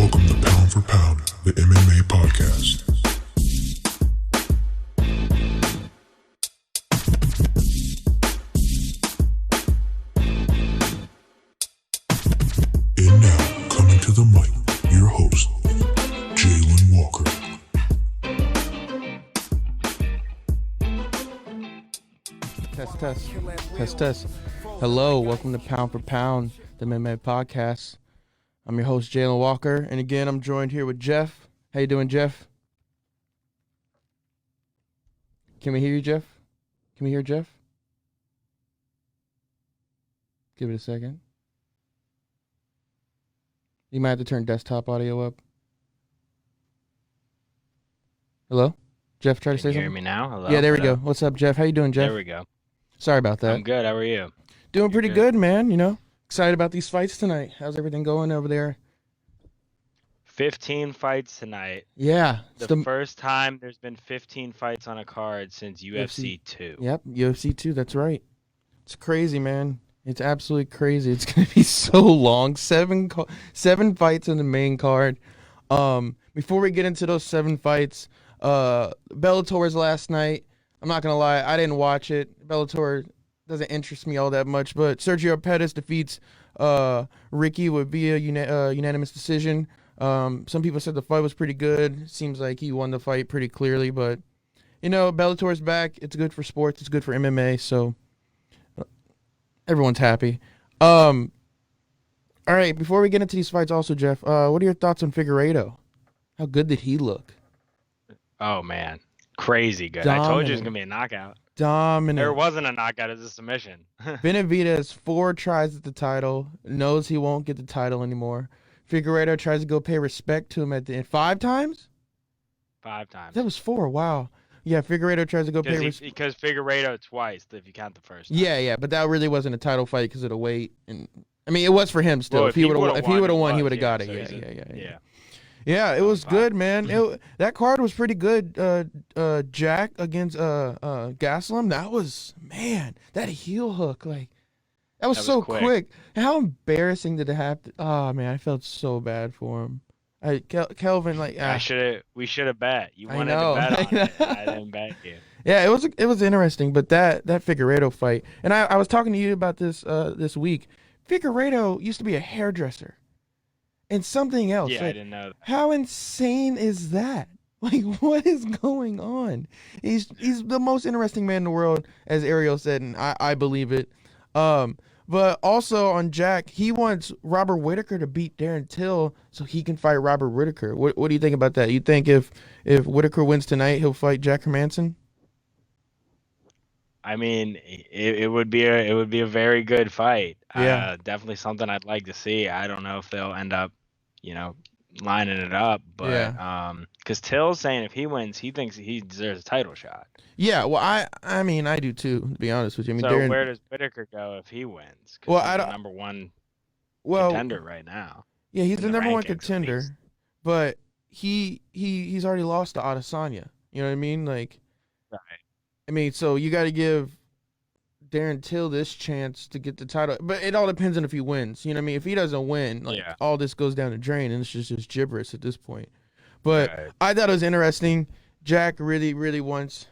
Welcome to Pound for Pound, the MMA podcast. And now, coming to the mic, your host, Jalen Walker. Test. Hello, welcome to Pound for Pound, the MMA podcast. I'm your host, Jalen Walker, and again, I'm joined here with Jeff. How you doing, Jeff? Can we hear you, Jeff? Can we hear Jeff? Give it a second. You might have to turn desktop audio up. Hello? Jeff, try to say something. Can you hear me now? Hello? Yeah, there we go. What's up, Jeff? How you doing, Jeff? There we go. Sorry about that. I'm good. How are you? Doing pretty good, man. You know, excited about these fights tonight. How's everything going over there? 15 fights tonight. Yeah. The first time there's been 15 fights on a card since UFC 2. Yep, UFC 2. That's right. It's crazy, man. It's absolutely crazy. It's going to be so long. Seven fights in the main card. Before we get into those 7 fights, Bellator's last night. I'm not going to lie. I didn't watch it. Bellator doesn't interest me all that much, but Sergio Pettis defeats Ricky via unanimous decision. Some people said the fight was pretty good. Seems like he won the fight pretty clearly, but you know, Bellator's back. It's good for sports. It's good for MMA, so everyone's happy. All right, before we get into these fights also, Jeff, what are your thoughts on Figueiredo? How good did he look? Oh, man. Crazy good. Dominant. I told you it was going to be a knockout. Dominant. There wasn't a knockout. It was a submission. Benavidez 4 tries at the title, knows he won't get the title anymore. Figueiredo tries to go pay respect to him at the end. 5 times? 5 times. That was 4. Wow. Yeah, Figueiredo tries to go pay respect. Because Figueiredo twice, if you count the first time. Yeah, but that really wasn't a title fight because of the weight. And I mean, it was for him still. Well, if he would have won, he would have yeah, got it. so Yeah. Yeah, it was good, man. That card was pretty good. Jack against Gaslam. That was, man, that heel hook, like that was so quick. How embarrassing did it have to? Oh man, I felt so bad for him. Kelvin, like we should have bet. You wanted to bet on it. I didn't bet you. Yeah, it was interesting, but that Figueiredo fight, and I was talking to you about this this week. Figueiredo used to be a hairdresser. And something else. Yeah, like, I didn't know that. How insane is that? Like, what is going on? He's the most interesting man in the world, as Ariel said, and I believe it. But also on Jack, he wants Robert Whittaker to beat Darren Till so he can fight Robert Whittaker. What do you think about that? You think if Whittaker wins tonight, he'll fight Jack Hermanson? I mean, it would be a very good fight. Yeah, definitely something I'd like to see. I don't know if they'll end up, lining it up, but because Till's saying if he wins, he thinks he deserves a title shot. Yeah, well, I mean, I do too. To be honest with you, I mean, so where does Whittaker go if he wins? Well, he's I don't. The number one contender right now. Yeah, he's the number one rankings, contender, but he's already lost to Adesanya. You know what I mean? Like. Right. I mean, so you got to give Darren Till this chance to get the title, but it all depends on if he wins. You know what I mean? If he doesn't win, all this goes down the drain, and it's just gibberish at this point. But I thought it was interesting. Jack really, really wants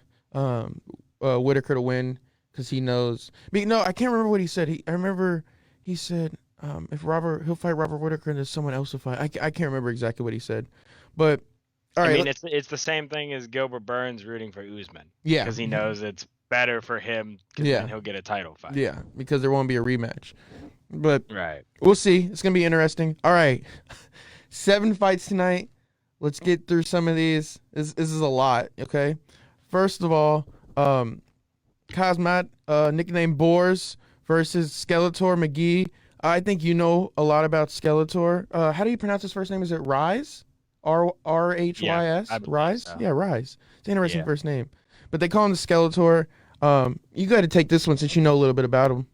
Whittaker to win because he knows. But, no, I can't remember what he said. I remember he said he'll fight Robert Whittaker and there's someone else to fight. I can't remember exactly what he said, but. All right, I mean, it's the same thing as Gilbert Burns rooting for Usman. Yeah. Because he knows it's better for him because then he'll get a title fight. Yeah, because there won't be a rematch. But we'll see. It's going to be interesting. All right, 7 fights tonight. Let's get through some of these. This is a lot, okay? First of all, Kazmat, nicknamed Boars, versus Skeletor McGee. I think you know a lot about Skeletor. How do you pronounce his first name? Is it Rise? Rhys? Yeah, Rise? So. Yeah, Rise. It's an interesting first name. But they call him the Skeletor. You got to take this one since you know a little bit about him.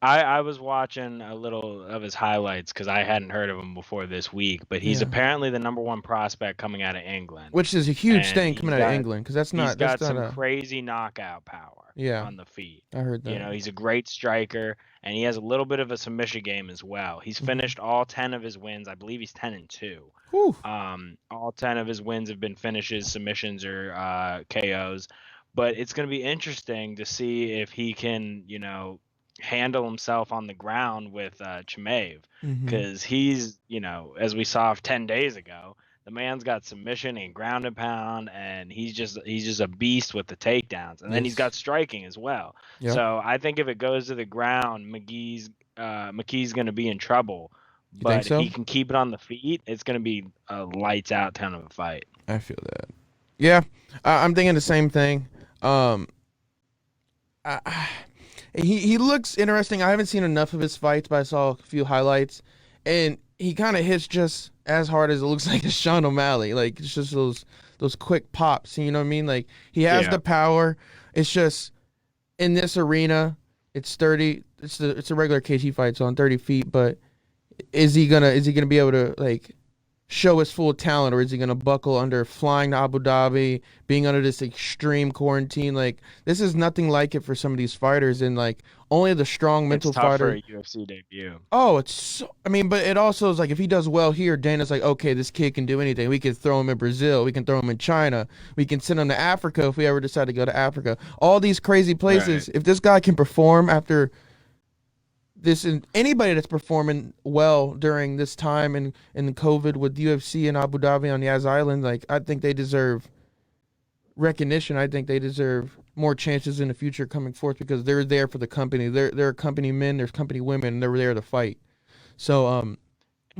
I was watching a little of his highlights because I hadn't heard of him before this week, but he's Yeah. apparently the number one prospect coming out of England. Which is a huge And thing coming out of England, because that's he's not that's got not some a crazy knockout power yeah. on the feet. I heard that. You know, he's a great striker, and he has a little bit of a submission game as well. He's finished all 10 of his wins. I believe he's 10-2. Whew. All 10 of his wins have been finishes, submissions, or KOs. But it's going to be interesting to see if he can, you know, handle himself on the ground with Chimaev, because he's, you know, as we saw 10 days ago, the man's got submission and ground and pound, and he's just a beast with the takedowns, and then he's got striking as well. Yep. So I think if it goes to the ground, McKee's going to be in trouble. But so? if he can keep it on the feet, it's going to be a lights out kind of a fight. I feel that. Yeah, I'm thinking the same thing. He looks interesting. I haven't seen enough of his fights, but I saw a few highlights, and he kind of hits just as hard as it looks like a Sean O'Malley. Like, it's just those quick pops. You know what I mean? Like, he has the power. It's just in this arena, it's 30. It's a regular KG fight, so on 30 feet. But is he gonna be able to like show his full talent, or is he going to buckle under flying to Abu Dhabi, being under this extreme quarantine? Like, this is nothing like it for some of these fighters, and like only the strong mental fighter. It's tough for a UFC debut. Oh, it's so, I mean, but it also is like, if he does well here, Dana's like, okay, this kid can do anything. We can throw him in Brazil. We can throw him in China. We can send him to Africa if we ever decide to go to Africa. All these crazy places. Right. If this guy can perform after this, and anybody that's performing well during this time and in COVID with UFC and Abu Dhabi on Yas Island, like, I think they deserve recognition. I think they deserve more chances in the future coming forth, because they're there for the company. They're company men, there's company women, and they're there to fight. So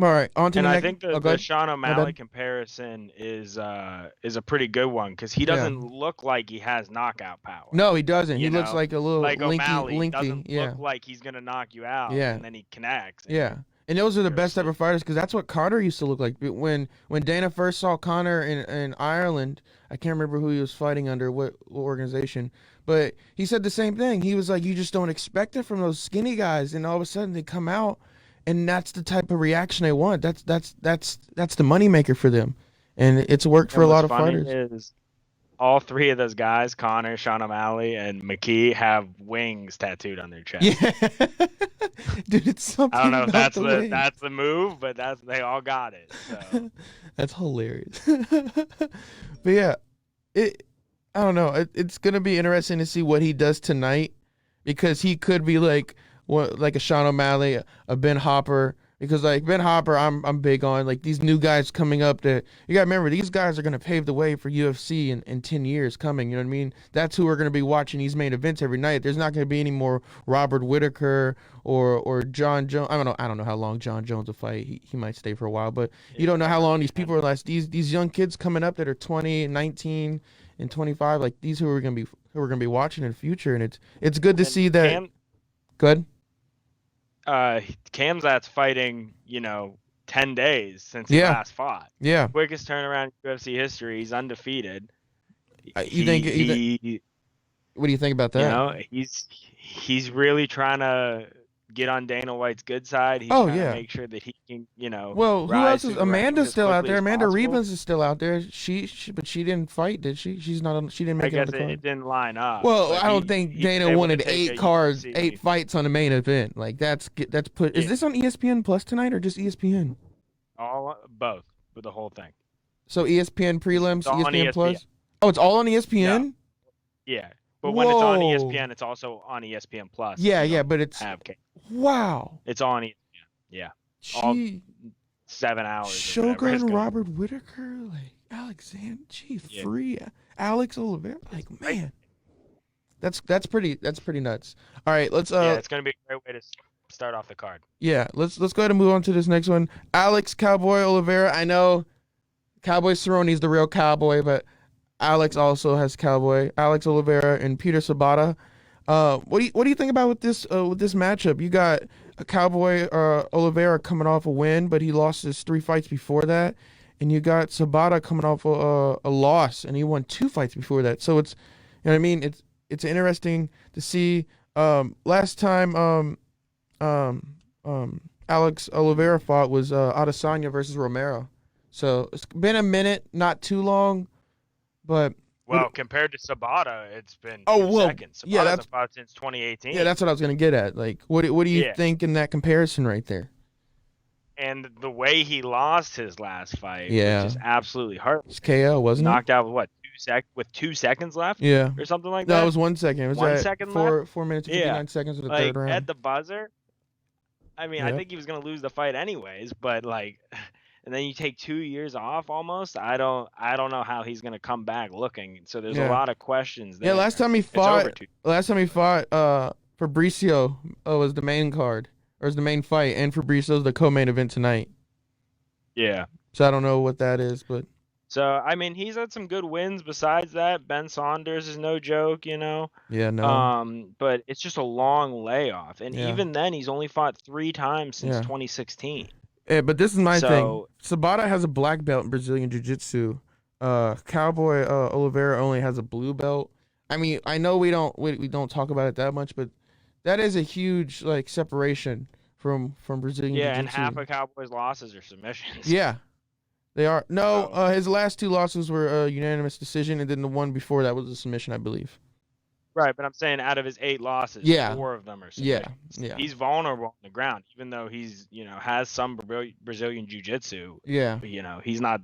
all right, on to the next. And I think the Sean O'Malley comparison is a pretty good one, because he doesn't look like he has knockout power. No, he doesn't. He looks like a little like linky. O'Malley doesn't look like he's gonna knock you out. And then he connects. And those are the best type of fighters, because that's what Conor used to look like. When Dana first saw Conor in Ireland, I can't remember who he was fighting under, what organization, but he said the same thing. He was like, you just don't expect it from those skinny guys, and all of a sudden they come out, and that's the type of reaction they want. That's the moneymaker for them, and it's worked for a lot of fighters. Is all three of those guys, Conor, Sean O'Malley, and McKee, have wings tattooed on their chest. Yeah, dude, it's something. I don't know if that's the move, but they all got it. So. That's hilarious. But yeah, I don't know. It's gonna be interesting to see what he does tonight, because he could be like a Sean O'Malley, a Ben Hopper. Because like Ben Hopper, I'm big on like these new guys coming up. That you gotta remember, these guys are gonna pave the way for UFC in 10 years coming. You know what I mean? That's who we're gonna be watching these main events every night. There's not gonna be any more Robert Whittaker or John Jones. I don't know how long John Jones will fight. He might stay for a while, but you don't know how long these people are last. These young kids coming up that are 20, 19, and 25. Like, these who we're gonna be watching in the future, and it's good to see that. Good. Khamzat's fighting, 10 days since he last fought. Yeah. Quickest turnaround in UFC history. He's undefeated. What do you think about that? He's really trying to get on Dana White's good side. He's trying to make sure that he can, Well, who else is? Amanda's still out there. Amanda Rebens is still out there. But she didn't fight, did she? She didn't make it on the card. It didn't line up. Well, I don't think Dana wanted 8 fights on the main event. Like, that's put. Is this on ESPN Plus tonight, or just ESPN? Both, with the whole thing. So ESPN prelims, ESPN Plus. Oh, it's all on ESPN. No. Yeah. But when it's on ESPN, it's also on ESPN Plus. Yeah, but it's wow. It's on ESPN. Yeah. All 7 hours. Shogun, Robert Whittaker, like Alexander, free Alex Oliveira. Like, man, that's pretty nuts. All right, let's. It's gonna be a great way to start off the card. Yeah, let's go ahead and move on to this next one. Alex Cowboy Oliveira. I know Cowboy Cerrone's the real cowboy, but Alex also has Cowboy, Alex Oliveira, and Peter Sabata. What do you think about with this matchup? You got a Cowboy Oliveira coming off a win, but he lost his 3 fights before that, and you got Sabata coming off a loss, and he won 2 fights before that. So it's, you know what I mean? It's interesting to see. Last time Alex Oliveira fought was Adesanya versus Romero. So it's been a minute, not too long, but Well, compared to Sabata, it's been oh 2 well, seconds. yeah, Sabata hasn't fought since 2018. yeah, that's what I was gonna get at. Like, what do you Yeah. think in that comparison right there? And the way he lost his last fight was Yeah, just absolutely heartbreaking. it's KO, wasn't it? Knocked out with what, 2 seconds left Yeah, or something like no, it that. was 1 second. It was 1 second left. 4 minutes and Yeah, 59 seconds of the like third round. at the buzzer. I mean, I Yeah, think he was gonna lose the fight anyways, but like, and then you take 2 years off almost. I don't know how he's gonna come back looking. So there's a yeah, lot of questions yeah. there. It's over two. Last time he fought, Fabricio was the main card or was the main fight, and Fabricio's the co-main event tonight. Yeah. So I don't know what that is, but So I mean, he's had some good wins besides that. Ben Saunders is no joke, you know. yeah, no, But it's just a long layoff, and yeah, even then, he's only fought 3 times since yeah. 2016. Yeah, but this is my thing. So Sabata has a black belt in Brazilian Jiu-Jitsu. Cowboy Oliveira only has a blue belt. I mean, I know we don't talk about it that much, but that is a huge like separation from Brazilian yeah, and Jiu-Jitsu. half of Cowboys' losses are submissions. Yeah, they are. No, So, his last two losses were a unanimous decision, and then the one before that was a submission, I believe. right, but I'm saying out of his 8 losses, Yeah, 4 of them are yeah, submissions. yeah, He's vulnerable on the ground, even though he's has some Brazilian jiu-jitsu. yeah, He's not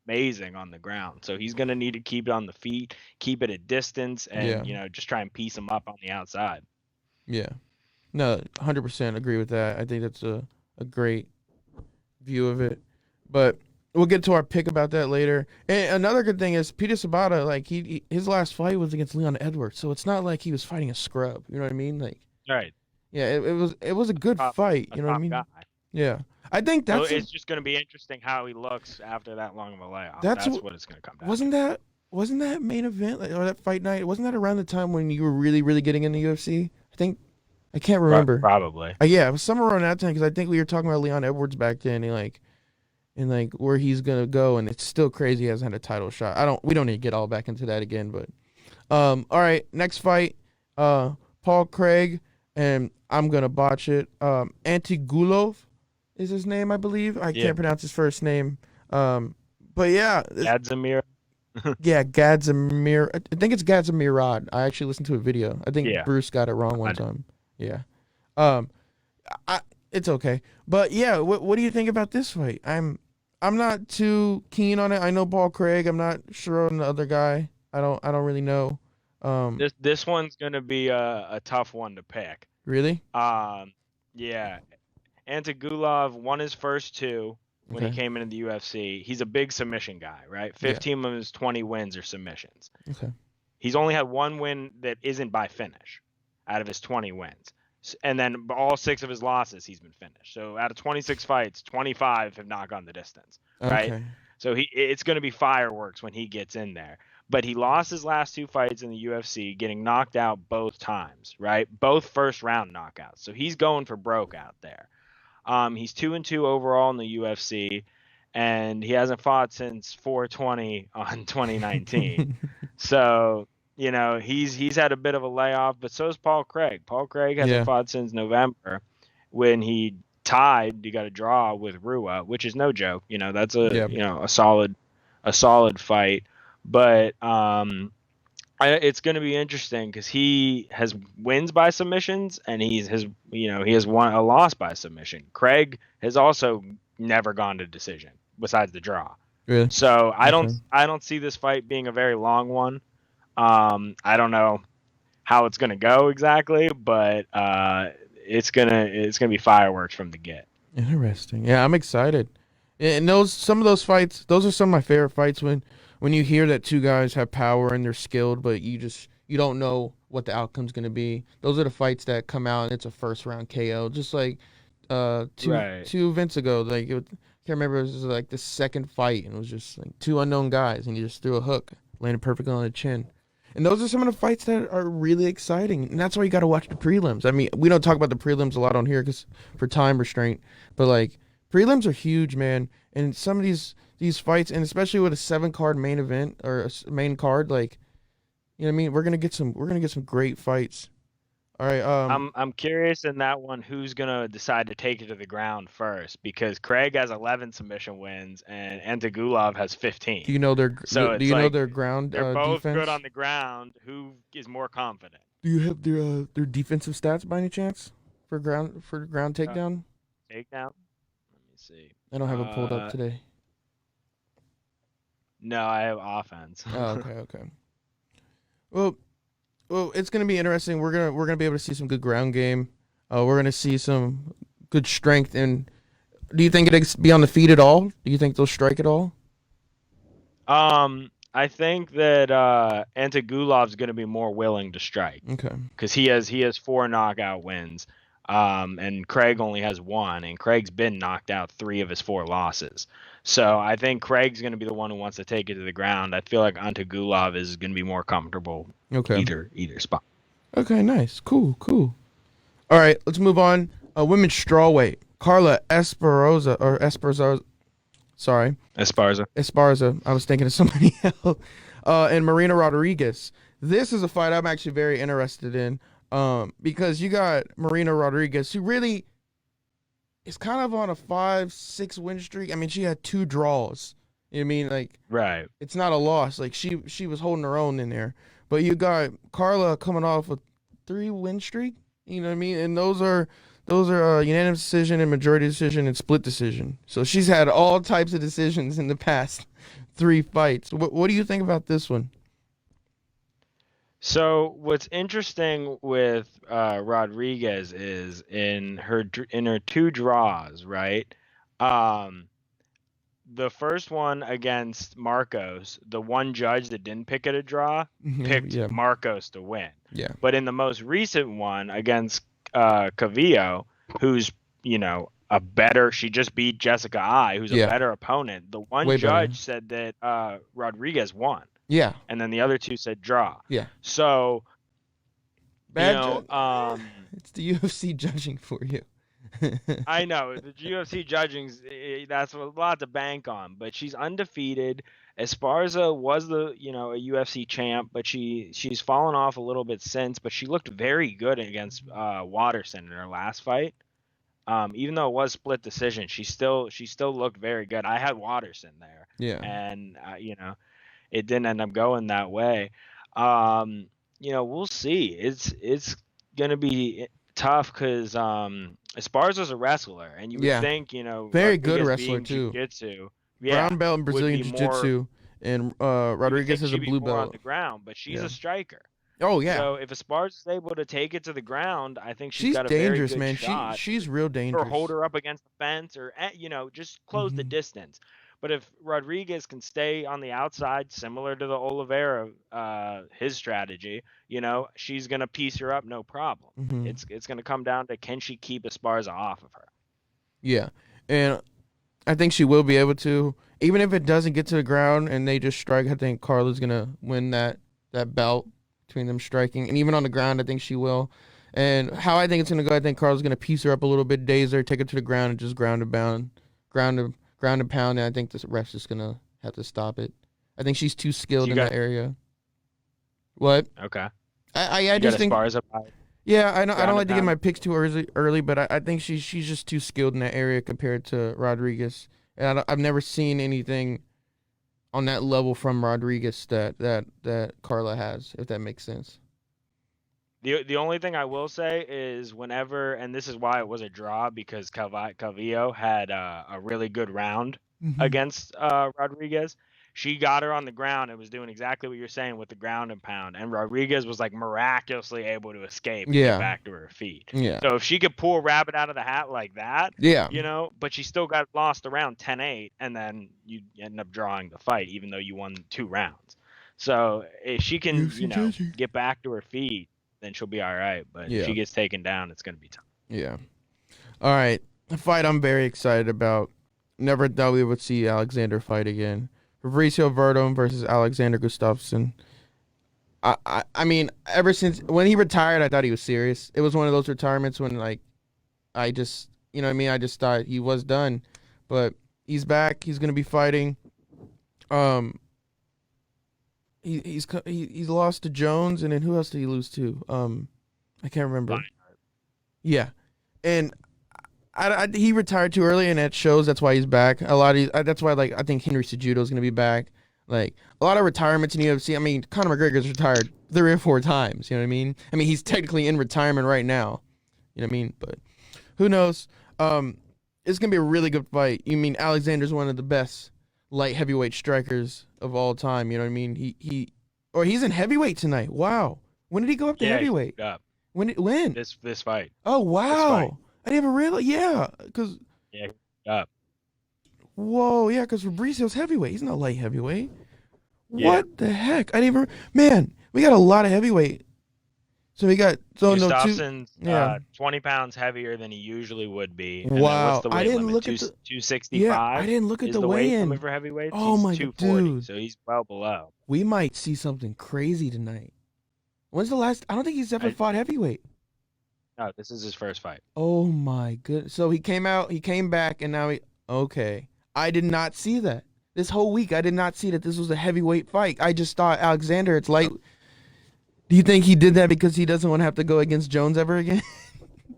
amazing on the ground, so he's gonna need to keep it on the feet, keep it at distance, and yeah, just try and piece him up on the outside. yeah. No, 100% agree with that. I think that's a great view of it. But we'll get to our pick about that later. And another good thing is Peter Sabata, like his last fight was against Leon Edwards, so it's not like he was fighting a scrub. You know what I mean? Like, Right. yeah, it was a good fight. You know what I mean? Guy. Yeah, I think So that's it's just going to be interesting how he looks after that long of a layoff. That's That's what- what it's going to come down. wasn't that main event or that fight night? Wasn't that around the time when you were really really getting in the UFC? I can't remember. Probably. Yeah, it was somewhere around that time because I think we were talking about Leon Edwards back then and where he's gonna go, and it's still crazy he hasn't had a title shot. We don't need to get all back into that again, but all right, next fight, Paul Craig, and I'm gonna botch it. Antigulov is his name, I believe. I can't pronounce his first name. But yeah, Gadzimir. yeah, Gadzimir. I think it's Gadzimirad. I actually listened to a video. I think Bruce got it wrong one time. Yeah. It's okay. But yeah, what do you think about this fight? I'm not too keen on it. I know Paul Craig. I'm not sure on the other guy. I don't really know. This one's gonna be a tough one to pick. Really? Yeah. Antigulov won his first 2 when he came into the UFC. He's a big submission guy, right? 15 of his 20 wins are submissions. Okay. He's only had 1 win that isn't by finish out of his 20 wins. And then all 6 of his losses, he's been finished. So out of 26 fights, 25 have not gone the distance, right? Okay. So it's going to be fireworks when he gets in there. But he lost his last 2 fights in the UFC, getting knocked out both times, right? Both first-round knockouts. So he's going for broke out there. He's 2-2 overall in the UFC, and he hasn't fought since 420 on 2019. So he's had a bit of a layoff, but so is Paul Craig. Paul Craig hasn't fought since November when he got a draw with Rua, which is no joke. That's a solid fight. But it's going to be interesting because he has wins by submissions and he has won a loss by submission. Craig has also never gone to decision besides the draw. Really? So I don't see this fight being a very long one. I don't know how it's gonna go exactly, but it's gonna be fireworks from the get. Interesting. Yeah, I'm excited. And some of those fights, those are some of my favorite fights when you hear that 2 guys have power and they're skilled, but you don't know what the outcome's gonna be. Those are the fights that come out and it's a first round KO, just like two events ago. Like I can't remember, it was like the second fight and it was just like 2 unknown guys and he just threw a hook, landed perfectly on the chin. And those are some of the fights that are really exciting. And that's why you got to watch the prelims. I mean, we don't talk about the prelims a lot on here for time restraint. But, like, prelims are huge, man. And some of these fights, and especially with a 7-card main event or a main card, like, you know what I mean? We're going to get some great fights. All right. I'm curious in that one who's gonna decide to take it to the ground first, because Craig has 11 submission wins and Antigulov has 15. Do you know their So Do it's you know like their ground they're both good defense? on the ground. Who is more confident? Do you have their defensive stats by any chance for ground Uh, takedown? Takedown. Let me see. I don't have it pulled up Uh, today. no, I have offense. Oh, okay, okay. Well, it's gonna be interesting. We're gonna be able to see some good ground game. We're gonna see some good strength. And do you think it'll be on the feet at all? Do you think they'll strike at all? I think that Antigolov's going to be more willing to strike Okay. because he has 4 knockout wins, and Craig only has 1, and Craig's been knocked out 3 of his 4 losses. So I think Craig's going to be the one who wants to take it to the ground. I feel like Antigulov is going to be more comfortable Okay. either spot. Okay. Nice. Cool. All right. Let's move on. Women's strawweight. Carla Esparza. Sorry. Esparza. I was thinking of somebody else. And Marina Rodriguez. This is a fight I'm actually very interested in. Because you got Marina Rodriguez, who really is kind of on a 5-6 win streak. I mean, she had 2 draws. You know what I mean? Like, Right. it's not a loss. Like, she was holding her own in there. But you got Carla coming off a 3 win streak. You know what I mean? And those are unanimous decision and majority decision and split decision. So she's had all types of decisions in the past 3 fights. What do you think about this one? So what's interesting with Rodriguez is in her 2 draws, right? Um, the first one against Marcos, the one judge that didn't pick it a draw picked Yeah. Marcos to win. Yeah. But in the most recent one against Cavillo, who's she just beat Jessica I, who's a Yeah. better opponent. The one Way judge better. said that Rodriguez won, Yeah. and then the other 2 said draw. Yeah. So Bad um, it's the UFC judging for you. I know the UFC judging. That's a lot to bank on, but she's undefeated. Esparza was a UFC champ, but she's fallen off a little bit since. But she looked very good against Watterson in her last fight. Even though it was split decision, she still looked very good. I had Watterson there, Yeah. and it didn't end up going that way. We'll see. It's gonna be tough because Esparza's a wrestler, and you would think very good Rodriguez wrestler being too. jiu-jitsu, Brown belt in would Brazilian be jiu-jitsu, and you would Rodriguez think has a she'd be blue more on belt. the ground, but she's Yeah. a striker. Oh yeah, So if Esparza's able to take it to the ground, I think she's she's got a very dangerous, good man. shot. She's real Or dangerous. hold her up against the fence, or just close the Mhm. distance. But if Rodriguez can stay on the outside, similar to the Oliveira, his strategy, she's gonna piece her up, no problem. Mhm. It's gonna come down to, can she keep Esparza off of her? Yeah, and I think she will be able to, even if it doesn't get to the ground and they just strike. I think Carla's gonna win that bout between them striking, and even on the ground, I think she will. And how I think it's gonna go, I think Carla's gonna piece her up a little bit, daze her, take her to the ground, and just ground and pound. And I think the ref's just gonna have to stop it. I think she's too skilled You in got that area. What? okay. I You just got think. Esparza by Yeah, I don't ground like and to get my pound. picks too early, but I think she's just too skilled in that area compared to Rodriguez. And I've never seen anything on that level from Rodriguez that Carla has, if that makes sense. The only thing I will say is, whenever, and this is why it was a draw, because Calvillo had a really good round against Rodriguez. She got her on the ground and was doing exactly what you're saying with the ground and pound, and Rodriguez was like miraculously able to escape and get Yeah, back to her feet. yeah, So if she could pull a rabbit out of the hat like that, yeah. but she still got lost around 10-8, and then you end up drawing the fight, even though you won 2 rounds. So if she can, UFC judging. get back to her feet, then she'll be all right. But Yeah. if she gets taken down, it's going to be tough. Yeah. All right. A fight I'm very excited about. Never thought we would see Alexander fight again. Fabricio Verdum versus Alexander Gustafsson. I mean, ever since when he retired, I thought he was serious. It was one of those retirements when, like, I just, you know what I mean? I just thought he was done. But he's back. He's going to be fighting. He's lost to Jones, and then who else did he lose to? I can't remember. Fine. Yeah, and he retired too early, and that shows. That's why he's back. A lot of that's why I think Henry Cejudo is gonna be back. Like a lot of retirements in UFC. I mean, Conor McGregor's retired 3 or 4 times. You know what I mean? I mean, he's technically in retirement right now. You know what I mean? But who knows? It's gonna be a really good fight. You mean Alexander's one of the best light heavyweight strikers of all time. You know what I mean? He's in heavyweight tonight. Wow. When did he go up to heavyweight? Up. When? This fight. Oh wow. This fight. I didn't even realize. Yeah, because. Yeah. Up. Whoa, yeah, because Fabrizio's heavyweight. He's not light heavyweight. Yeah. What the heck? I didn't even. Man, we got a lot of heavyweight. So we got Gustafson's 20 pounds heavier than he usually would be. And Wow. What's the weight I didn't limit? look at the 265. Yeah, I didn't look at is the the weight weigh-in. limit for heavyweights. Oh he's my 240, dude. so he's well below. We might see something crazy tonight. When's the last? I don't think he's ever fought heavyweight. No, this is his first fight. Oh my goodness. So he came out, he came back, and now okay. I did not see that. This whole week, I did not see that this was a heavyweight fight. I just thought Alexander, it's light. Do you think he did that because he doesn't want to have to go against Jones ever again?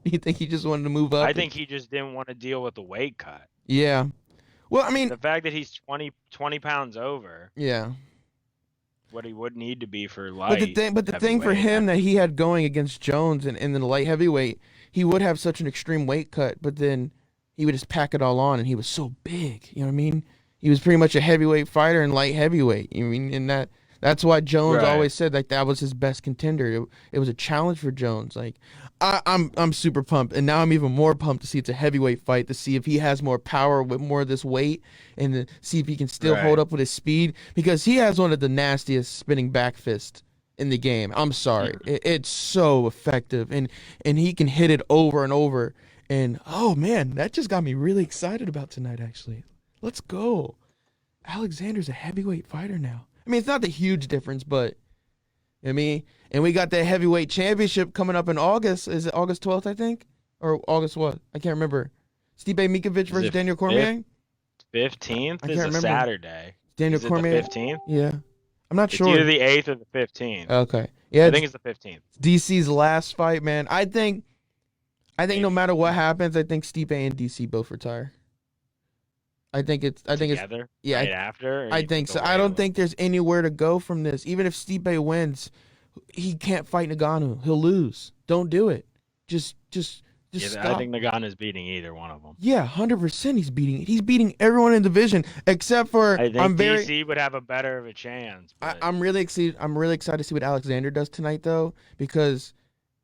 Do you think he just wanted to move up? I think he just didn't want to deal with the weight cut. Yeah. Well, I mean, The fact that he's 20 pounds over yeah. what he would need to be for light. But the thing for heavyweight. him that he had going against Jones and in the light heavyweight, he would have such an extreme weight cut, but then he would just pack it all on, and he was so big. You know what I mean? He was pretty much a heavyweight fighter in light heavyweight. You mean, and that's why Jones Right. always said that was his best contender. It was a challenge for Jones. Like I'm super pumped, and now I'm even more pumped to see it's a heavyweight fight, to see if he has more power with more of this weight, and to see if he can still Right. hold up with his speed, because he has one of the nastiest spinning back fists in the game. I'm sorry, it's so effective, and he can hit it over and over. And oh man, that just got me really excited about tonight. Actually, let's go. Alexander's a heavyweight fighter now. I mean, it's not the huge difference, but I mean, and we got that heavyweight championship coming up in August. Is it August 12th, I think? Or August what? I can't remember. Stipe Miocic versus it Daniel Cormier? 15th I is can't a remember. Saturday. Daniel Is it Cormier. the 15th? Yeah. I'm not It's sure. either the 8th or the 15th. Okay. Yeah, I think it's the 15th. DC's last fight, man. I think no matter what happens, I think Stipe and DC both retire. I think it's Together? yeah, Right after? Or I you think the so. way I it don't was? think there's anywhere to go from this. Even if Stipe wins, he can't fight Ngannou. He'll lose. Don't do it. Just Yeah, stop. I think Nagano's beating either one of them. Yeah, 100%. He's beating everyone in the division except for. I think I'm very. DC would have a better of a chance. But I'm really excited. I'm really excited to see what Alexander does tonight, though, because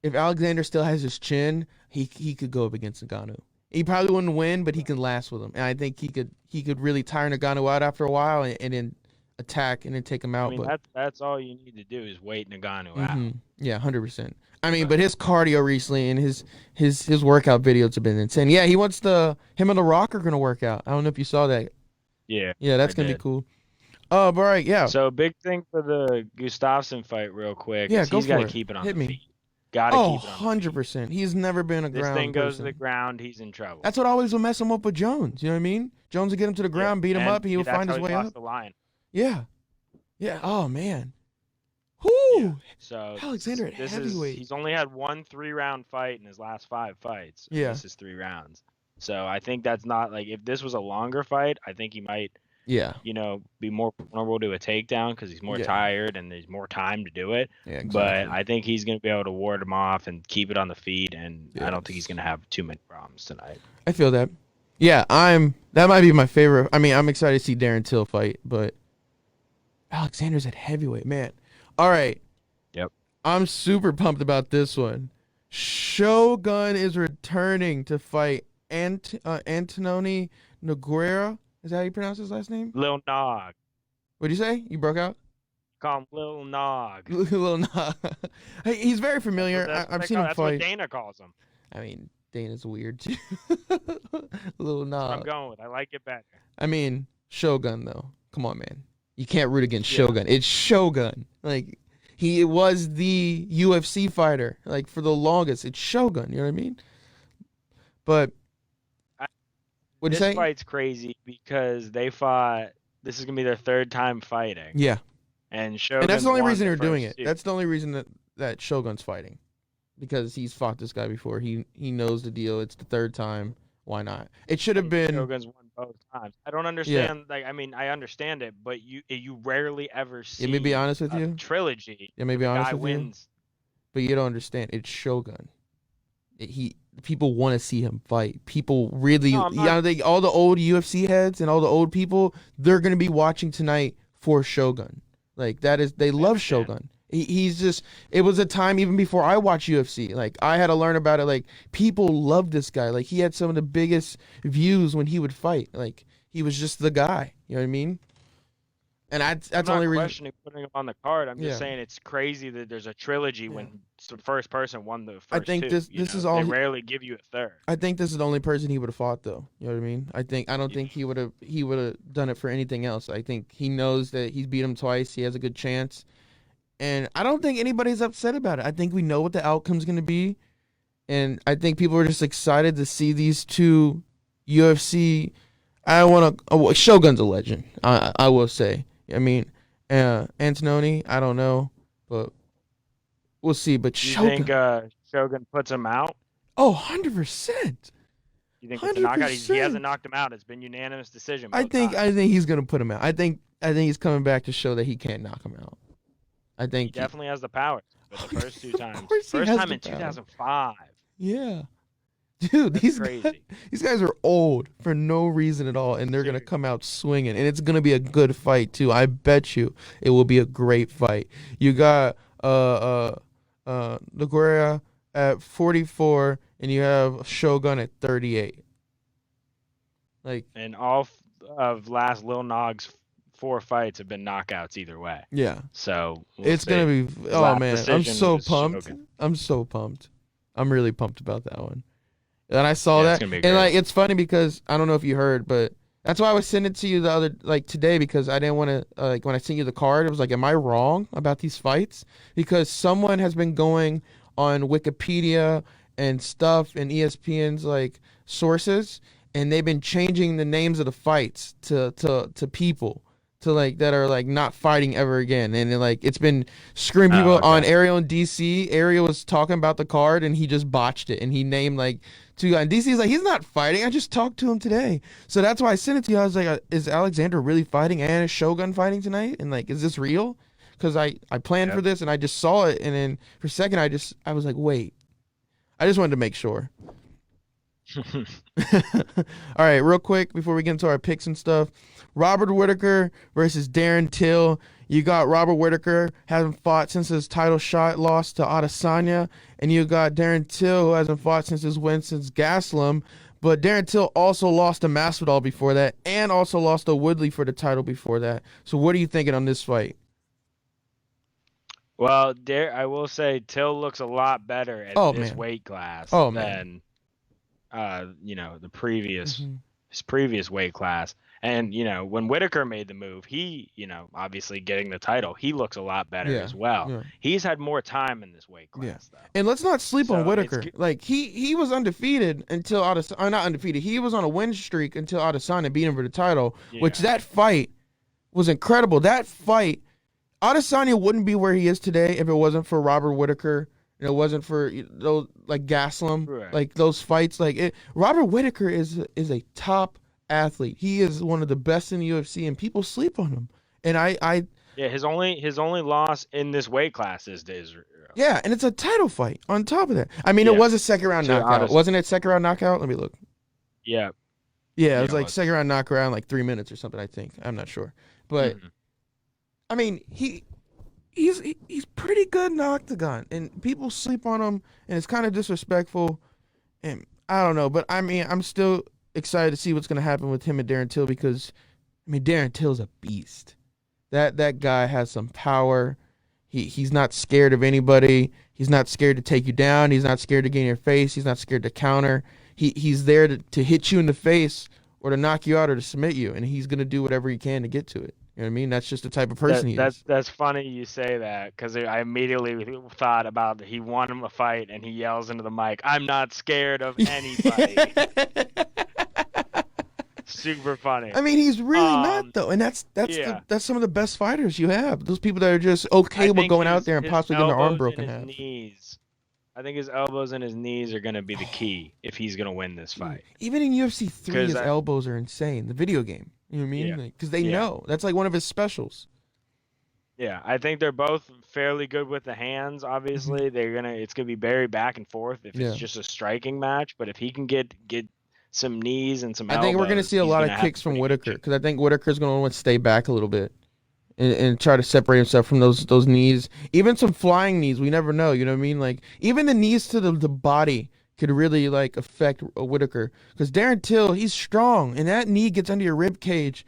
if Alexander still has his chin, he could go up against Ngannou. He probably wouldn't win, but he can last with him, and I think he could really tire Ngannou out after a while, and then attack and then take him out. I mean, but that's all you need to do is wait Ngannou out. yeah, 100%. I mean, but his cardio recently and his workout videos have been insane. Yeah, him and The Rock are gonna work out. I don't know if you saw that. Yeah. Yeah, that's I gonna be did. cool. Oh, all right, yeah. So big thing for the Gustafsson fight, real quick. Yeah, is go he's got for to it. keep it on Hit the me. feet. Got to Oh, keep it on the feet. 100%. He's never been a This ground thing goes to person. the ground, he's in trouble. That's what always will mess him up with Jones. You know what I mean? Jones will get him to the ground, beat him And up, and he will that's find how his he way lost up. the line. Yeah. Yeah. Oh man. Whoo. So Alexander at heavyweight. he's only had one 3-round fight in his last 5 fights. Yeah. This is 3 rounds. So I think that's not like, if this was a longer fight, I think he might, Yeah. be more vulnerable to a takedown because he's more Yeah. tired and there's more time to do it. Yeah. Exactly. But I think he's going to be able to ward him off and keep it on the feet, and I don't think Yes. he's going to have too many problems tonight. I feel that. Yeah, that might be my favorite. I mean, I'm excited to see Darren Till fight, but Alexander's at heavyweight, man. All right. Yep. I'm super pumped about this one. Shogun is returning to fight Antonio Nogueira. Is that how you pronounce his last name? Lil Nog. What'd you say? You broke out? Call him Lil Nog. Lil Nog. Hey, he's very familiar. I've seen him That's fight. what Dana calls him. I mean, Dana's weird too. Lil I'm Nog. going with. I like it better. I mean, Shogun though. Come on, man. You can't root against Yeah. Shogun. It's Shogun. Like he was the UFC fighter. Like for the longest, it's Shogun. You know what I mean? But what'd you This say? fight's crazy because they fought. This is gonna be their 3rd time fighting, Yeah, and Shogun. and that's the only reason they're doing it. That's the only reason that Shogun's fighting. because he's fought this guy before. He knows the deal. It's the third time. Why not? It should have been. Shogun's won both times. I don't understand. Like, I mean, I understand it, but you rarely ever see. Let me be honest with you. Trilogy. Let me be honest with wins. you. But you don't understand. It's Shogun. People want to see him fight. People really, all the old UFC heads and all the old people, they're gonna be watching tonight for Shogun. Like that is, they love Shogun. He's just. It was a time even before I watched UFC. Like I had to learn about it. Like people loved this guy. Like he had some of the biggest views when he would fight. Like he was just the guy. You know what I mean? And that's the only reason. I'm not questioning putting him on the card. I'm just saying it's crazy that there's a trilogy when the first person won the first two. I think this is all. They rarely give you a third. I think this is the only person he would have fought, though. You know what I mean? I don't think he would have done it for anything else. I think he knows that he's beat him twice. He has a good chance, and I don't think anybody's upset about it. I think we know what the outcome's going to be, and I think people are just excited to see these two UFC. Shogun's a legend. I will say. I mean, Antononi, I don't know, but we'll see. But Shogun. You think Shogun puts him out? Oh, 100%. You think it's a knockout? He hasn't knocked him out. It's been unanimous decision. I think he's gonna put him out. I think he's coming back to show that he can't knock him out. I think he definitely has the power. But the first two times, first time in 2005. Yeah. Dude, these guys are old for no reason at all, and they're going to come out swinging, and it's going to be a good fight, too. I bet you it will be a great fight. You got Nogueira at 44, and you have Shogun at 38. And all of last Lil Nog's 4 fights have been knockouts either way. Yeah. So it's going to be – oh, man, I'm so pumped. Shogun. I'm so pumped. I'm really pumped about that one. And I saw that, and it's funny because I don't know if you heard, but that's why I was sending it to you today, because I didn't want to when I sent you the card, it was like, am I wrong about these fights? Because someone has been going on Wikipedia and stuff and ESPN's sources, and they've been changing the names of the fights to people that are not fighting ever again, and it's been screwing people on Ariel in DC. Ariel was talking about the card, and he just botched it, and he named two guys. And DC's he's not fighting. I just talked to him today, so that's why I sent it to you. I was like, is Alexander really fighting, and is Shogun fighting tonight? And is this real? Because I planned for this, and I just saw it, and then for a second I was like, wait, I just wanted to make sure. All right, real quick before we get into our picks and stuff. Robert Whittaker versus Darren Till. You got Robert Whittaker, hasn't fought since his title shot loss to Adesanya, and you got Darren Till, who hasn't fought since his win since Gaslam. But Darren Till also lost to Masvidal before that, and also lost to Woodley for the title before that. So what are you thinking on this fight? Well, I will say Till looks a lot better at this weight class than the previous his previous weight class. And, when Whittaker made the move, he, obviously getting the title, he looks a lot better as well. Yeah. He's had more time in this weight class, though. And let's not sleep on Whittaker. He was undefeated until Adesanya, not undefeated. He was on a win streak until Adesanya beat him for the title, which that fight was incredible. That fight, Adesanya wouldn't be where he is today if it wasn't for Robert Whittaker. It wasn't for those Gaslam, those fights. Robert Whittaker is a top athlete. He is one of the best in the UFC, and people sleep on him. And his only loss in this weight class is to Israel. Yeah, and it's a title fight on top of that. I mean, it was a second round knockout. Wasn't it second round knockout? Let me look. Yeah. Yeah, it was second round knockout in 3 minutes or something, I think. I'm not sure. But I mean, he's pretty good in the octagon, and people sleep on him, and it's kind of disrespectful. And I don't know, but I mean, I'm still excited to see what's going to happen with him and Darren Till, because Darren Till's a beast. That guy has some power. He's not scared of anybody. He's not scared to take you down. He's not scared to get in your face. He's not scared to counter. He's there to hit you in the face or to knock you out or to submit you, and he's going to do whatever he can to get to it. You know what I mean? That's just the type of person he is. That's funny you say that, because I immediately thought about he won him a fight and he yells into the mic, "I'm not scared of anybody." Super funny. I mean, he's really not, though, and that's some of the best fighters you have. Those people that are just okay with going out there and possibly getting their arm broken in half. I think his elbows and his knees are going to be the key if he's going to win this fight. Even in UFC 3, 'Cause his elbows are insane. The video game. You know what I mean? Yeah. Because they Yeah. know. That's like one of his specials. Yeah, I think they're both fairly good with the hands. Obviously, it's gonna be very back and forth if Yeah. it's just a striking match. But if he can get some knees and some I think we're going to elbows, see a he's lot gonna of have kicks a from pretty good Whittaker. chance. Because I think Whittaker's going to want to stay back a little bit. And try to separate himself from those knees. Even some flying knees, we never know. You know what I mean? Like even the knees to the body could really like affect Whittaker. Because Darren Till, he's strong, and that knee gets under your rib cage.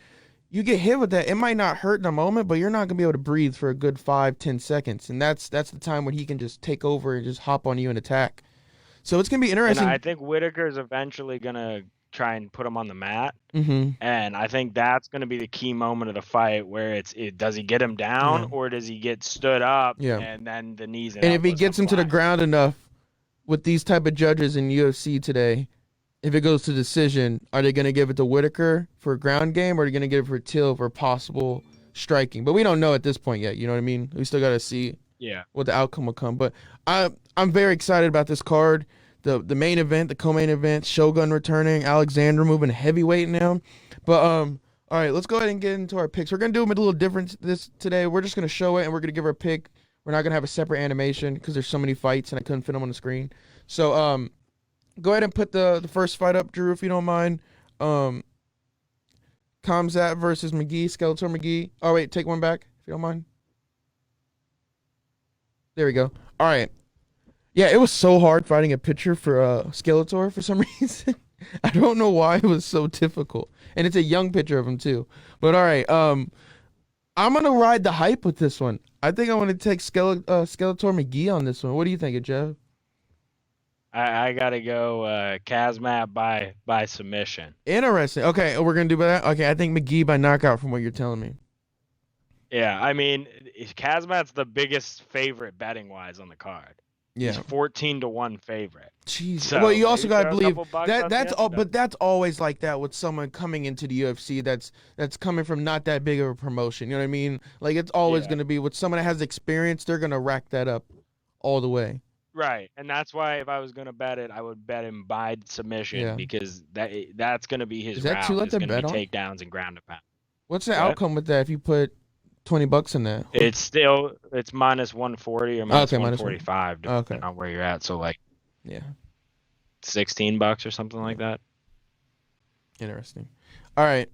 You get hit with that, it might not hurt in a moment, but you're not gonna be able to breathe for a good 5-10 seconds, and that's the time when he can just take over and just hop on you and attack. So it's gonna be And interesting. I think Whittaker's eventually gonna try and put him on the mat. Mm-hmm. And I think that's going to be the key moment of the fight where does he get him down or does he get stood up and then the knees and if he elbows gets come him to the flying. ground enough with these type of judges in UFC today, if it goes to decision, are they going to give it to Whittaker for a ground game or are they going to give it for Till for possible striking? But we don't know at this point yet. You know what I mean? We still got to see what the outcome will come. But I'm very excited about this card. The main event, the co-main event, Shogun returning, Alexander moving heavyweight now. But all right, let's go ahead and get into our picks. We're gonna do them a little different today. We're just gonna show it and we're gonna give our pick. We're not gonna have a separate animation because there's so many fights and I couldn't fit them on the screen. So go ahead and put the first fight up, Drew, if you don't mind. Kamzat versus McGee, Skeletor McGee. Oh wait, take one back if you don't mind. There we go. All right. Yeah, it was so hard finding a picture for Skeletor for some reason. I don't know why it was so difficult. And it's a young picture of him too. But all right, I'm going to ride the hype with this one. I think I want to take Skeletor McGee on this one. What do you think, Jeff? I got to go Kazmat by submission. Interesting. Okay, we're going to do that. Okay, I think McGee by knockout from what you're telling me. Yeah, I mean, Kazmat's the biggest favorite betting-wise on the card. Yeah. He's 14-1 favorite. Jeez. So well, you also got to believe that's all. but that's always like that with someone coming into the UFC that's coming from not that big of a promotion. You know what I mean? Like it's always going to be with someone that has experience, they're going to rack that up all the way. Right. And that's why if I was going to bet it, I would bet him by submission because that's going to be his route. It's going to be takedowns and ground and pound. What's the outcome with that if you put $20 in that? It's minus 140 or minus 145 depending on where you're at. So like $16 or something like that. Interesting. All right.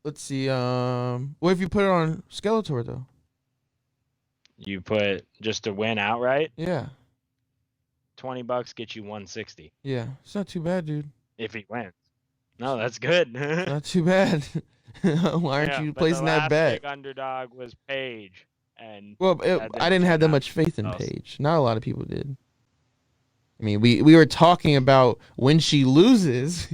Let's see. What if you put it on Skeletor though? You put just to win outright? Yeah. $20 gets you 160. Yeah. It's not too bad, dude. If he wins. No, that's good. Not too bad. Why aren't you placing that bet? The last big underdog was Paige, and I didn't have that much faith in Paige. Not a lot of people did. I mean, we were talking about when she loses,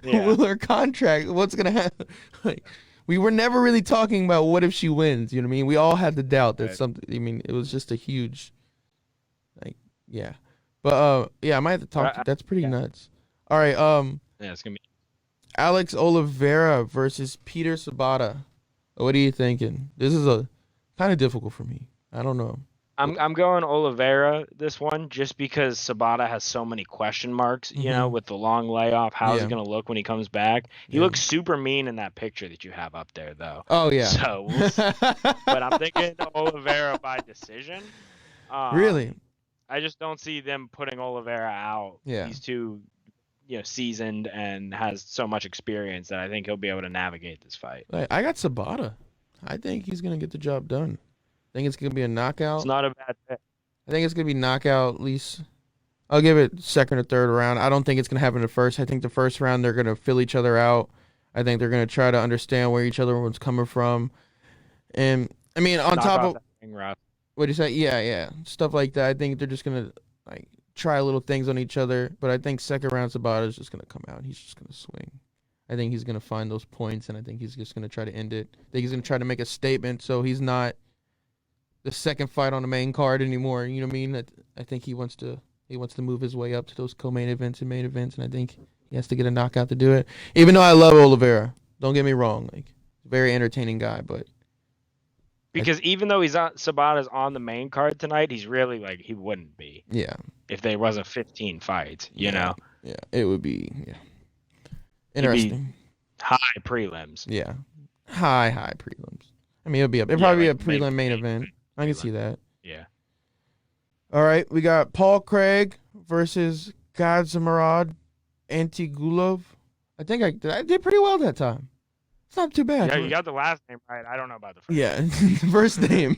will her contract? What's gonna happen? Like, we were never really talking about what if she wins. You know what I mean? We all had the doubt that something. I mean, it was just a huge, But I might have to talk. That's pretty nuts. All right. Yeah, it's gonna be Alex Oliveira versus Peter Sabata. What are you thinking? This is a kind of difficult for me. I don't know. I'm going Oliveira this one just because Sabata has so many question marks, you know, with the long layoff. How is he going to look when he comes back? He looks super mean in that picture that you have up there, though. Oh, yeah. So we'll see. But I'm thinking Oliveira by decision. Really? I just don't see them putting Oliveira out. Yeah. He's too seasoned and has so much experience that I think he'll be able to navigate this fight. I got Sabata. I think he's going to get the job done. I think it's going to be a knockout. It's not a bad pick. I think it's going to be knockout at least. I'll give it second or third round. I don't think it's going to happen in the first. I think the first round they're going to fill each other out. I think they're going to try to understand where each other was coming from. And, I mean, on top of... What do you say? Yeah. Stuff like that. I think they're just going to try little things on each other, but I think second round Sabata is just going to come out. He's just going to swing. I think he's going to find those points, and I think he's just going to try to end it. I think he's going to try to make a statement so he's not the second fight on the main card anymore. You know what I mean? I think he wants to move his way up to those co-main events and main events, and I think he has to get a knockout to do it. Even though I love Oliveira, don't get me wrong, very entertaining guy, but Because even though Sabata's on the main card tonight, he's really like he wouldn't be. Yeah. If there wasn't 15 fights, you know. Yeah, it would be He'd be interesting. high prelims. Yeah, high prelims. I mean, it'll probably be a prelim main event. I can see that. Yeah. All right, we got Paul Craig versus Gadzhimarad Antigulov. I think I did pretty well that time. It's not too bad. Yeah, you got the last name right. I don't know about the first. Yeah, the first name.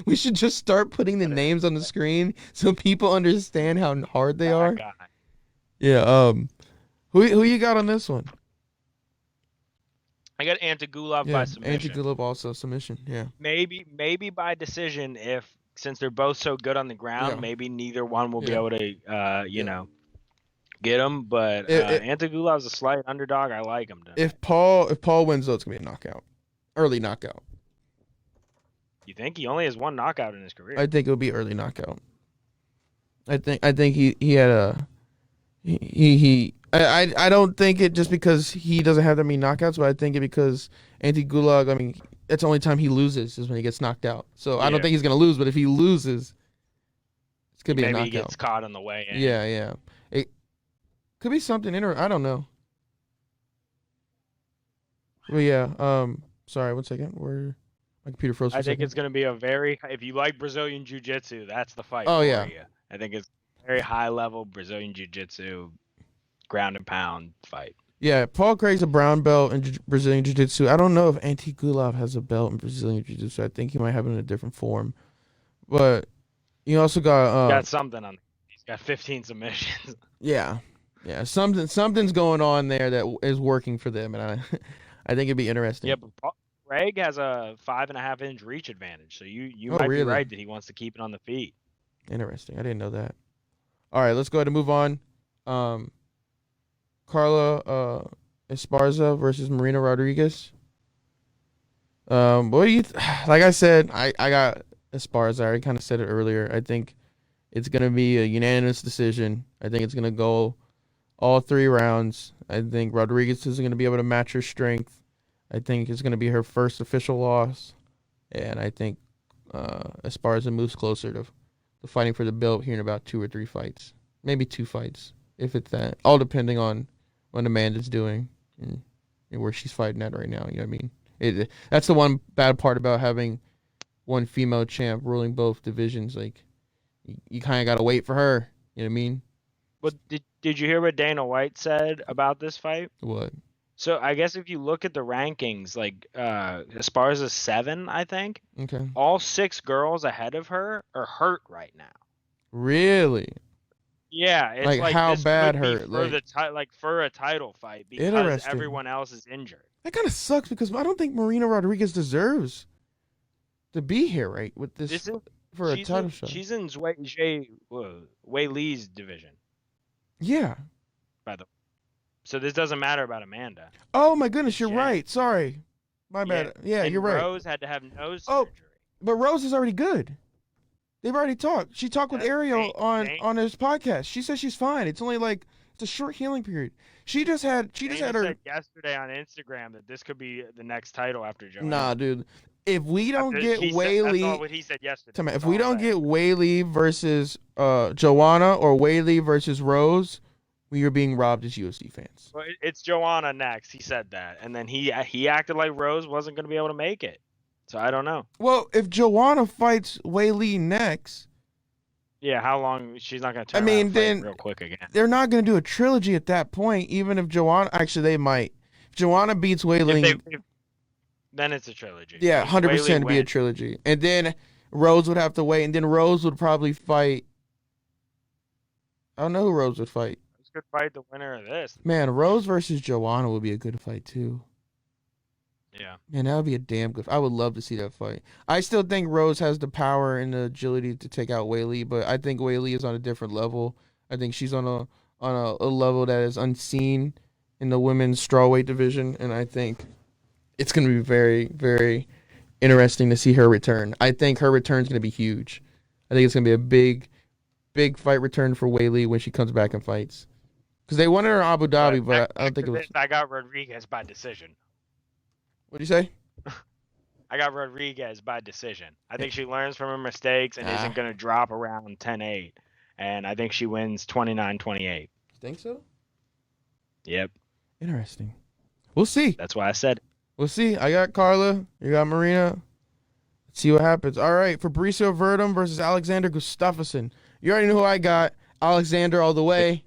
We should just start putting the names on the screen so people understand how hard they are. Guy. Yeah. Who you got on this one? I got Antigulov by submission. Antigulov also submission. Yeah. Maybe by decision since they're both so good on the ground, maybe neither one will be able to you know, get him. But Antigulov's a slight underdog. I like him. If Paul wins, though, it's gonna be a knockout, early knockout. You think he only has one knockout in his career? I think it'll be early knockout. I think he had a I don't think it just because he doesn't have that many knockouts, but I think it because Antigulov, I mean, that's the only time he loses is when he gets knocked out. So I don't think he's gonna lose, but if he loses, it's gonna be a knockout. Maybe he gets caught on the way in. Yeah. It could be something interesting. I don't know. Well, yeah. Sorry, 1 second. Where my computer froze for a second. I think it's gonna be if you like Brazilian Jiu-Jitsu, that's the fight. Oh, for yeah. you. I think it's very high level Brazilian Jiu-Jitsu, ground and pound fight. Yeah, Paul Craig's a brown belt in Brazilian Jiu-Jitsu. I don't know if Antigulov has a belt in Brazilian Jiu-Jitsu. I think he might have it in a different form. But you also got... got something on. He's got 15 submissions. Yeah. Something's going on there that is working for them, and I think it'd be interesting. Yeah, but Craig has a 5.5-inch reach advantage, so you might really? be right that he wants to keep it on the feet. Interesting. I didn't know that. All right, let's go ahead and move on. Carla Esparza versus Marina Rodriguez. What do you like I said, I got Esparza. I already kind of said it earlier. I think it's going to be a unanimous decision. I think it's going to go all 3 rounds. I think Rodriguez is going to be able to match her strength. I think it's going to be her first official loss. And I think Esparza moves closer to fighting for the belt here in about 2 or 3 fights. Maybe 2 fights, if it's that. All depending on what Amanda's doing and where she's fighting at right now. You know what I mean? That's the one bad part about having one female champ ruling both divisions. Like, you kind of got to wait for her. You know what I mean? But did you hear what Dana White said about this fight? What? So I guess if you look at the rankings, like Esparza's 7, I think. Okay. All 6 girls ahead of her are hurt right now. Really? Yeah, it's like how this bad could be hurt? for a title fight because everyone else is injured. That kind of sucks because I don't think Marina Rodriguez deserves to be here, right? With this for a title shot. She's in Wei Li's division. Yeah. So this doesn't matter about Amanda. Oh my goodness, you're right. Sorry, my bad. Yeah, you're right. Rose had to have nose surgery. But Rose is already good. They've already talked. She talked with Ariel on his podcast. She says she's fine. It's only like it's a short healing period. She just had her said yesterday on Instagram that this could be the next title after Joanna. Nah, dude. If we don't get Wei Li, that's what he said yesterday. If we don't get Wei Li versus Joanna or Wei Li versus Rose, we are being robbed as UFC fans. Well, it's Joanna next. He said that, and then he acted like Rose wasn't going to be able to make it. So I don't know. Well, if Joanna fights Wei Li next, yeah, how long? She's not going to turn around and fight real quick again. They're not going to do a trilogy at that point. Even if Joanna, actually, they might. If Joanna beats Wei Li, then it's a trilogy. Yeah, 100% be a trilogy, and then Rose would have to wait, and then Rose would probably fight. I don't know who Rose would fight. Could fight the winner of this. Man, Rose versus Joanna would be a good fight too. Yeah. Man, that would be a damn good. I would love to see that fight. I still think Rose has the power and the agility to take out Wei Li, but I think Wei Li is on a different level. I think she's on a level that is unseen in the women's strawweight division, and I think it's going to be very, very interesting to see her return. I think her return is going to be huge. I think it's going to be a big fight return for Wei Li when she comes back and fights. Because they wanted her in Abu Dhabi, but I don't think it was. I got Rodriguez by decision. What'd you say? I got Rodriguez by decision. I think she learns from her mistakes and isn't going to drop around 10-8. And I think she wins 29-28. You think so? Yep. Interesting. We'll see. That's why I said it. We'll see. I got Carla. You got Marina. Let's see what happens. All right. Fabricio Verdum versus Alexander Gustafsson. You already know who I got. Alexander all the way.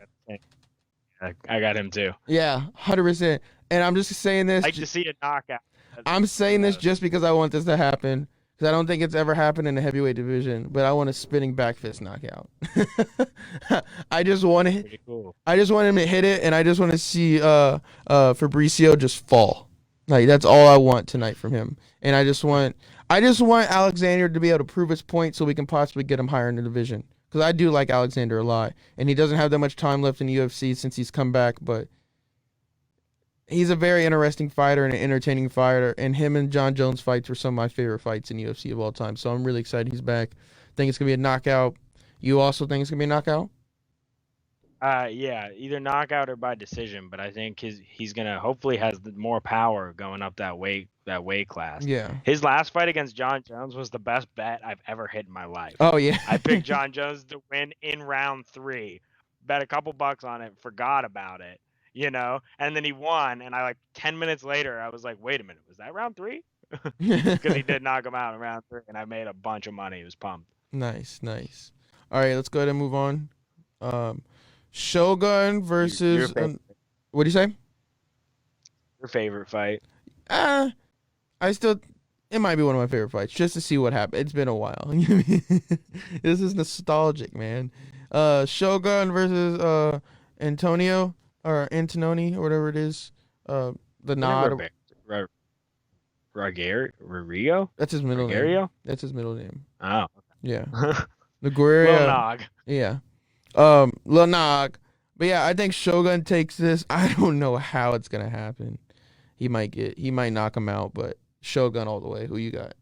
I got him too. Yeah, 100%. And I'm just saying this. I'd like to see a knockout. I'm saying this just because I want this to happen. Because I don't think it's ever happened in the heavyweight division. But I want a spinning back fist knockout. I just want it. Pretty cool. I just want him to hit it, and I just want to see Fabricio just fall. Like that's all I want tonight from him. And I just want Alexander to be able to prove his point so we can possibly get him higher in the division. Because I do like Alexander a lot, and he doesn't have that much time left in the UFC since he's come back. But he's a very interesting fighter and an entertaining fighter. And him and John Jones fights were some of my favorite fights in UFC of all time. So I'm really excited he's back. Think it's gonna be a knockout. You also think it's gonna be a knockout? Yeah, either knockout or by decision, but I think he's gonna hopefully has more power going up that weight class. Yeah. His last fight against John Jones was the best bet I've ever hit in my life. Oh yeah. I picked John Jones to win in round 3, bet a couple bucks on it, forgot about it, and then he won, and 10 minutes later I was like, wait a minute, was that round 3? Because he did knock him out in round 3, and I made a bunch of money. He was pumped. Nice. All right, let's go ahead and move on. Shogun versus what do you say? Your favorite fight? It might be one of my favorite fights just to see what happened. It's been a while. This is nostalgic, man. Shogun versus Antonio or Antononi or whatever it is. The nod. Rodrigo? That's his middle name. That's his middle name. Oh. Yeah. Naguria. Lil Nog. Yeah. Lil Nog. But yeah, I think Shogun takes this. I don't know how it's gonna happen. He might knock him out, but Shogun all the way. Who you got?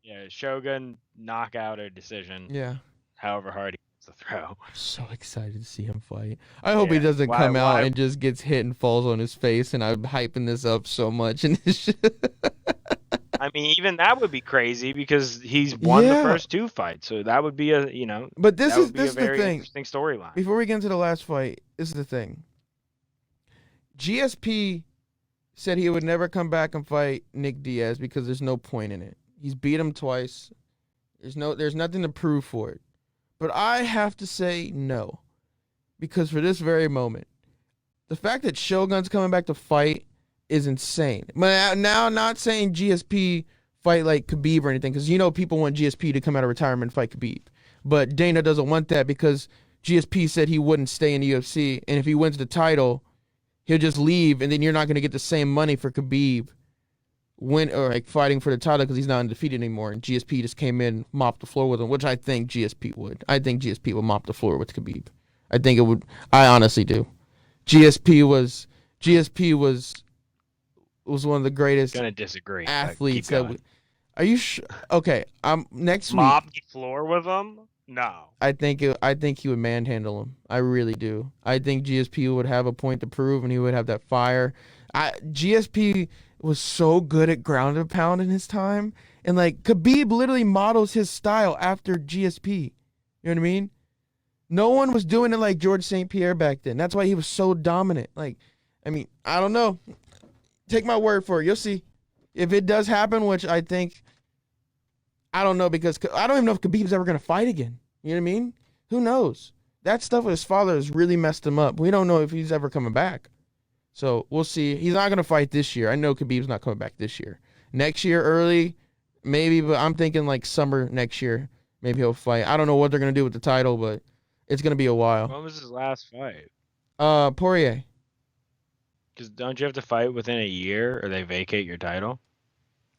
Yeah, Shogun knockout or decision. Yeah. However hard he gets to throw. I'm so excited to see him fight. I hope he doesn't come out and just gets hit and falls on his face, and I'm hyping this up so much. And I mean, even that would be crazy because he's won the first 2 fights, so that would be But this is a very the thing. Interesting storyline. Before we get into the last fight, this is the thing. GSP said he would never come back and fight Nick Diaz because there's no point in it. He's beat him twice. There's nothing to prove for it. But I have to say no, because for this very moment, the fact that Shogun's coming back to fight is insane. But now, not saying GSP fight like Khabib or anything, because people want GSP to come out of retirement and fight Khabib. But Dana doesn't want that because GSP said he wouldn't stay in the UFC, and if he wins the title, he'll just leave, and then you're not going to get the same money for Khabib fighting for the title because he's not undefeated anymore. And GSP just came in, mopped the floor with him, which I think GSP would. I think GSP would mop the floor with Khabib. I think it would. I honestly do. GSP was one of the greatest Gonna disagree. athletes are you sure? Okay, next week. Mop the floor with him? No. I think he would manhandle him. I really do. I think GSP would have a point to prove, and he would have that fire. GSP was so good at ground and pound in his time, and Khabib literally models his style after GSP. You know what I mean? No one was doing it like George St. Pierre back then. That's why he was so dominant. I don't know. Take my word for it. You'll see. If it does happen, which I think, I don't know, because I don't even know if Khabib's ever going to fight again. You know what I mean? Who knows? That stuff with his father has really messed him up. We don't know if he's ever coming back. So we'll see. He's not going to fight this year. I know Khabib's not coming back this year. Next year, early, maybe, but I'm thinking summer next year, maybe he'll fight. I don't know what they're going to do with the title, but it's going to be a while. When was his last fight? Poirier. Because don't you have to fight within a year or they vacate your title?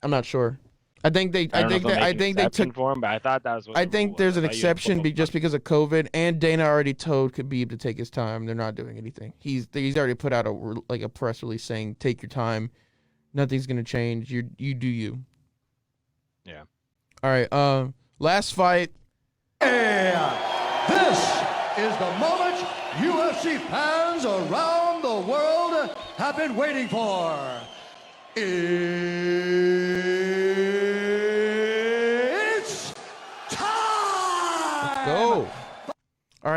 I'm not sure. I think they took for him, but I thought that was what I think there's an exception just because of COVID, and Dana already told Khabib to take his time. They're not doing anything. He's already put out a press release saying take your time. Nothing's gonna change. You do you. Yeah. All right. Last fight. Yeah. This is the moment UFC fans around the world have been waiting for. It's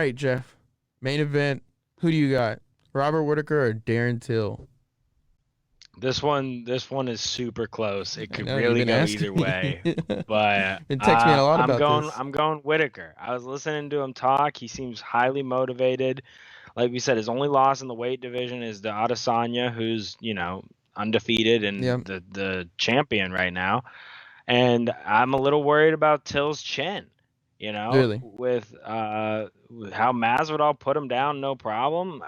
right, Jeff. Main event. Who do you got? Robert Whittaker or Darren Till? This one is super close. It could know, really you've been go asking either me. way. But Been texting me a lot about going this. I'm going Whittaker. I was listening to him talk. He seems highly motivated. Like we said, his only loss in the weight division is to Adesanya, who's, undefeated and Yep. the champion right now. And I'm a little worried about Till's chin. Really? With how Masvidal put him down, no problem.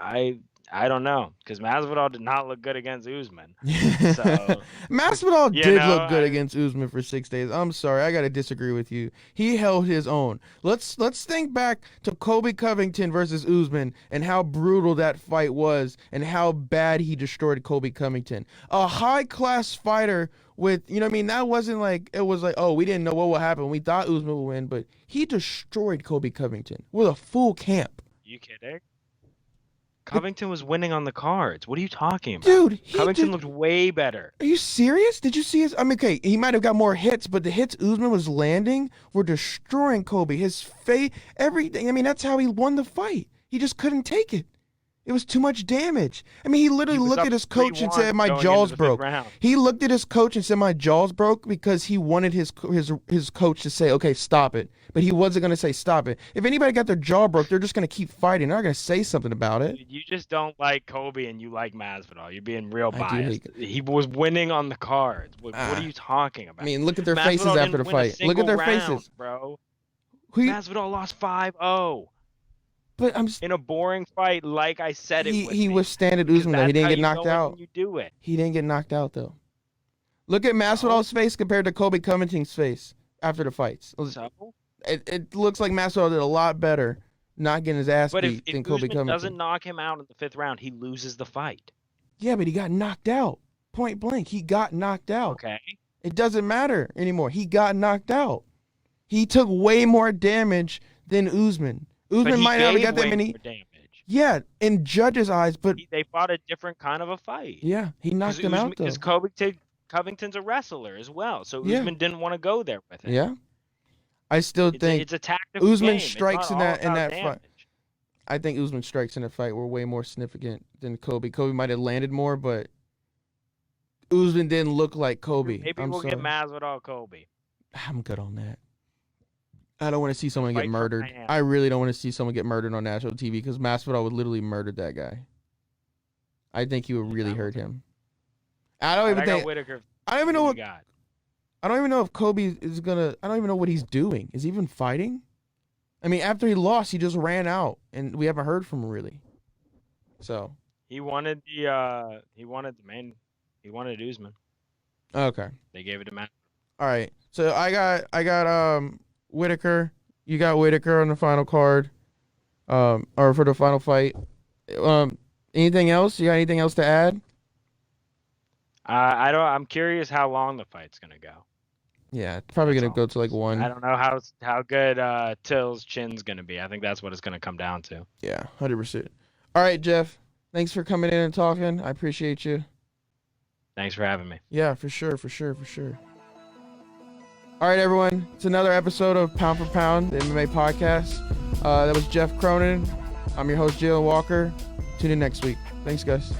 I don't know, because Masvidal did not look good against Usman. So Masvidal you did know, look good against Usman for 6 days. I'm sorry, I gotta disagree with you. He held his own. Let's think back to Colby Covington versus Usman and how brutal that fight was and how bad he destroyed Colby Covington. A high class fighter with, that wasn't like, it was like, oh, we didn't know what would happen. We thought Usman would win, but he destroyed Colby Covington with a full camp. You kidding? Covington was winning on the cards. What are you talking about? Dude, Covington looked way better. Are you serious? Did you see his? I mean, okay, he might have got more hits, but the hits Usman was landing were destroying Colby. His face, everything. I mean, that's how he won the fight. He just couldn't take it. It was too much damage. I mean, he literally looked at his coach and said, "My jaws broke." He looked at his coach and said, "My jaws broke," because he wanted his coach to say, "Okay, stop it." But he wasn't going to say stop it. If anybody got their jaw broke, they're just going to keep fighting. They're not going to say something about it. You just don't like Colby and you like Masvidal. You're being real I do biased. He was winning on the cards. What are you talking about? I mean, look at their Masvidal faces didn't after the win a fight. Look at their single round, faces, bro. Masvidal Lost 5-0. But in a boring fight, like I said, he withstanded Usman though. He didn't get knocked out. You do it. He didn't get knocked out though. Look at Masvidal's face compared to Colby Covington's face after the fights. So? It looks like Masvidal did a lot better not getting his ass beat than Colby Usman Covington. doesn't knock him out in the 5th round, he loses the fight. Yeah, but he got knocked out. Point blank. He got knocked out. Okay. It doesn't matter anymore. He got knocked out. He took way more damage than Usman. Usman might not have got that many damage. Yeah, in judges' eyes, but they fought a different kind of a fight. Yeah, he knocked him out though. Because Covington's a wrestler as well, so Usman didn't want to go there with him. Yeah, I still think it's a tactical Usman game. strikes in that damage. fight. I think Usman strikes in that fight were way more significant than Colby. Colby might have landed more, but Usman didn't look like Colby. Maybe we'll get Masvidal Colby. I'm good on that. I don't want to see someone get murdered. I really don't want to see someone get murdered on national TV because Masvidal would literally murder that guy. I think he would really hurt him. I don't even know I don't even know if Kobe is gonna. I don't even know what he's doing. Is he even fighting? I mean, after he lost, he just ran out, and we haven't heard from him really. So he wanted Usman. Okay. They gave it to Matt. All right. So I got Whittaker. You got Whittaker on the final card, or for the final fight. Anything else? You got anything else to add? I'm curious how long the fight's gonna go. Yeah, it's probably gonna go to like 1. I don't know how good Till's chin's gonna be. I think that's what it's gonna come down to. Yeah, 100%. All right, Jeff. Thanks for coming in and talking. I appreciate you. Thanks for having me. Yeah, for sure. All right, everyone. It's another episode of Pound for Pound, the MMA podcast. That was Jeff Cronin. I'm your host, Jalen Walker. Tune in next week. Thanks, guys.